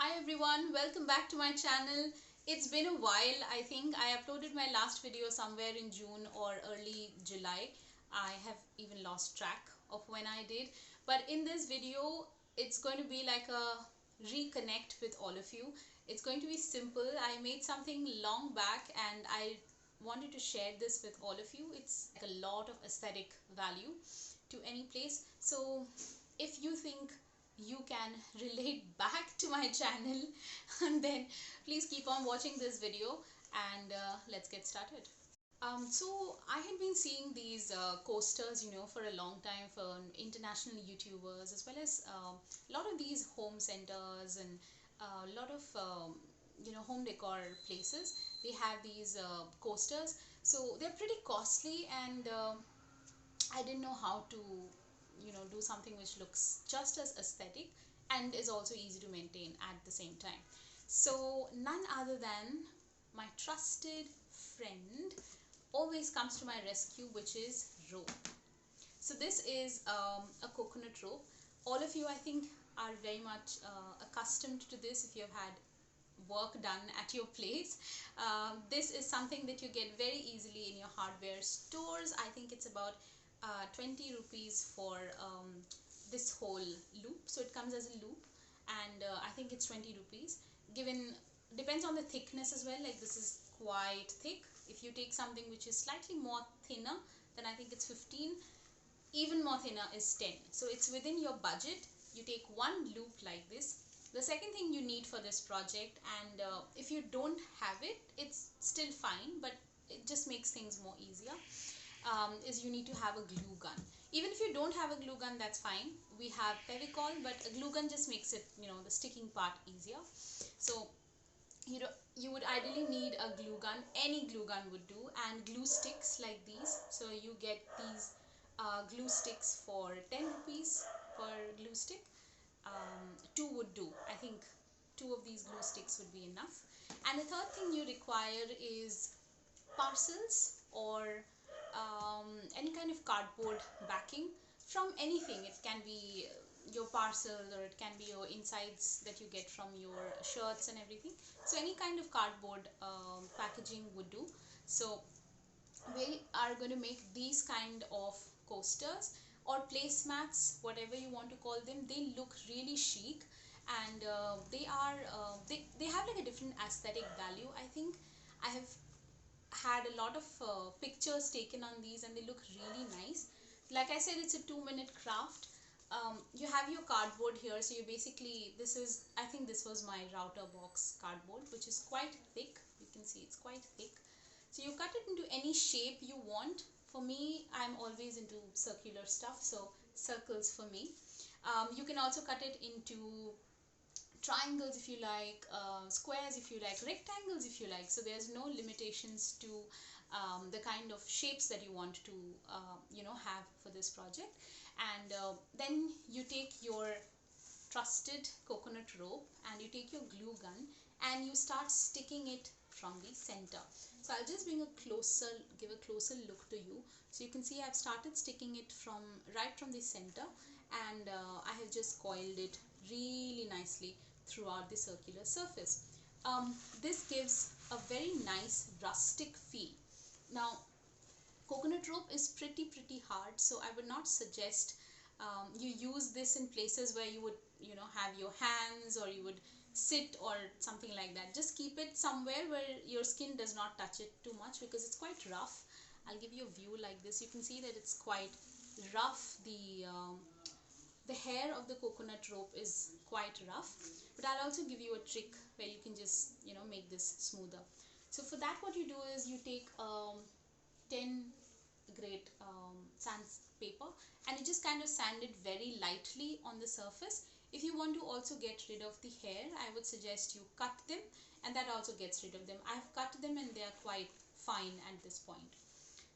Hi everyone, welcome back to my channel. It's been a while. I think I uploaded my last video somewhere in June or early July. I have even lost track of when I did. But in this video, it's going to be like a reconnect with all of you. It's going to be simple. I made something long back and I wanted to share this with all of you. It's like a lot of aesthetic value to any place. So if you think you can relate back to my channel and then please keep on watching this video and let's get started. So I had been seeing these coasters, for a long time for international YouTubers, as well as a lot of these home centers and a lot of home decor places. They have these coasters, so they're pretty costly, and I didn't know how to do something which looks just as aesthetic and is also easy to maintain at the same time. So none other than my trusted friend always comes to my rescue, which is rope. So this is a coconut rope. All of you, I think, are very much accustomed to this if you've had work done at your place. This is something that you get very easily in your hardware stores. I think it's about 20 rupees for this whole loop. So it comes as a loop, and I think it's 20 rupees. Given depends on the thickness as well. Like, this is quite thick. If you take something which is slightly more thinner, then I think it's 15. Even more thinner is 10. So it's within your budget. You take one loop like this. The second thing you need for this project, and if you don't have it, it's still fine, but it just makes things more easier, is you need to have a glue gun. Even if you don't have a glue gun, that's fine. We have Fevicol, but a glue gun just makes it, the sticking part easier. So you would ideally need a glue gun. Any glue gun would do, and glue sticks like these. So you get these glue sticks for 10 rupees per glue stick. Two would do. I think two of these glue sticks would be enough. And the third thing you require is parcels, or any kind of cardboard backing from anything. It can be your parcel, or it can be your insides that you get from your shirts and everything. So any kind of cardboard packaging would do. So we are going to make these kind of coasters or placemats, whatever you want to call them. They look really chic, and they have like a different aesthetic value. I think I have had a lot of pictures taken on these, and they look really nice. Like I said, it's a 2-minute craft. You have your cardboard here, so you basically, I think this was my router box cardboard, which is quite thick. You can see it's quite thick. So you cut it into any shape you want. For me, I'm always into circular stuff, so circles for me. You can also cut it into triangles if you like, squares if you like, rectangles if you like. So there's no limitations to the kind of shapes that you want to have for this project. And then you take your trusted coconut rope, and you take your glue gun, and you start sticking it from the center. So I'll just give a closer look to you. So you can see I've started sticking it right from the center, and I have just coiled it really nicely throughout the circular surface. This gives a very nice rustic feel. Now, coconut rope is pretty hard, so I would not suggest you use this in places where you would have your hands, or you would sit or something like that. Just keep it somewhere where your skin does not touch it too much, because it's quite rough. I'll give you a view like this. You can see that it's quite rough. The hair of the coconut rope is quite rough, but I'll also give you a trick where you can just make this smoother. So for that, what you do is you take 10 grade sandpaper, and you just kind of sand it very lightly on the surface. If you want to also get rid of the hair, I would suggest you cut them, and that also gets rid of them. I've cut them, and they are quite fine at this point.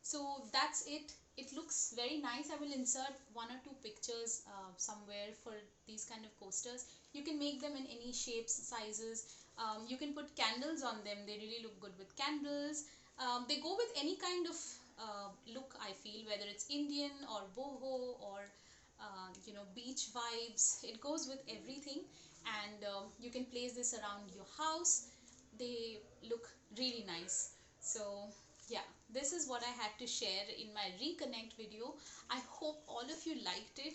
So that's it. It looks very nice. I will insert one or two pictures somewhere for these kind of coasters. You can make them in any shapes, sizes. You can put candles on them. They really look good with candles. They go with any kind of look, I feel, whether it's Indian or boho or beach vibes. It goes with everything. and you can place this around your house. They look really nice. So yeah, this is what I had to share in my reconnect video. I hope all of you liked it,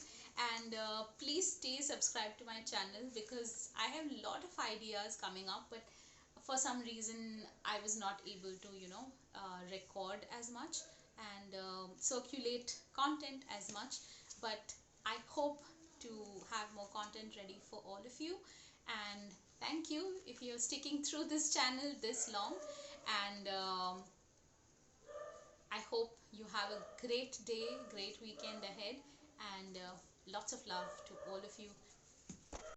and please stay subscribed to my channel because I have a lot of ideas coming up, but for some reason I was not able to record as much and circulate content as much. But I hope to have more content ready for all of you, and thank you if you're sticking through this channel this long. And I hope you have a great day, great weekend ahead, and lots of love to all of you.